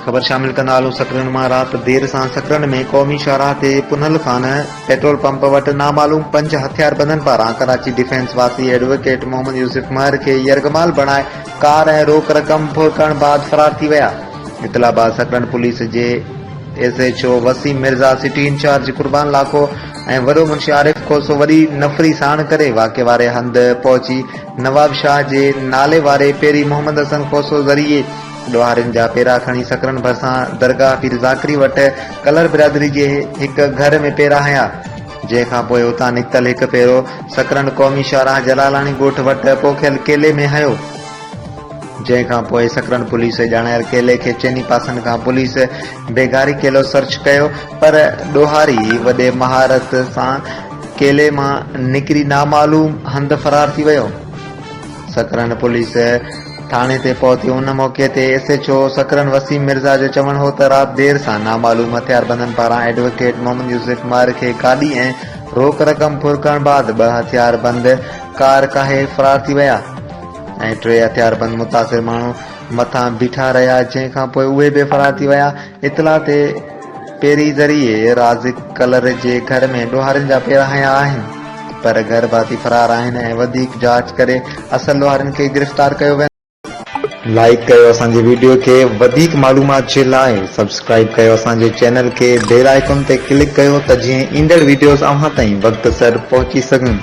खबर शामिल कंदा सकरन में रात देर से सकरन में कौमी शाहराह ते पुनल खान पेट्रोल पंप वट नामालूम 5 हथियारबंदन पारा कराची डिफेंस वासी एडवोकेट मोहम्मद यूसुफ महर के यरगमाल बनाए कार ऐं रोक रकम फुरकण बाद फरार थी विया। इतला बाद सकरन पुलिस के SHO Waseem Mirza, city incharge Qurban Lakho ऐं वॾो मुंशी आरिफ खोसो वॾी नफ़री साण करे वाक़े वारे हंध पहुची नवाब शाह जे नाले वारे पेरी मोहम्मद हसन खोसो ज़रिए ॾोहारिन जा पेरा खणी सकरन भरसां दरगाह पीर ज़ाकरी वट कलर बिरादरी जे हिक घर में पेरा हया। जंहिंखां पोइ उतां निकतल हिक पेरो सकरन क़ौमी शाहराह जलालानी ॻोठ वट पोखियल केले में हयो। जंहिंखां पोइ सकरन पुलिस ॼाणायल केले खे चइनी पासनि खां पुलिस बेगारी केलो सर्च कयो, पर ॾोहारी वॾे महारत सां केले मां निकिरी नामालूम हंध फरार थी वियो। सकरन पुलिस थाने ते पहुती उन मौके ते SHO सकरन वसीम मिर्जा जो चवण हो त रात देर सां नामालूम हथियारबंदन पारां एडवोकेट मोहम्मद यूसुफ महर खे गाॾी ऐं रोक रक़म फुरकण बाद 2 हथियारबंद कार काहे फरार थी विया ऐं 3 हथियारबंद मुतासिर माण्हू मथां बीठा रहिया, जंहिंखां पोइ उहे बि फरार थी विया। इतला ते पेरी ज़रिए राज़िक कलर जे घर में ॾोहारिन जा पेरा हया आहिनि, पर घर भाती फरार आहिनि ऐं वधीक जांच करे असल ॾोहारिन खे गिरफ़्तार कयो वेंदो। लाइक कयो असांजे वीडियो के वधीक मालूमात जे लाइ, सब्सक्राइब कयो असांजे चैनल के, बेल आइकन ते क्लिक कयो त जीअं ईंदड़ वीडियोस अव्हां ताईं वक्त सर पहुची सघनि।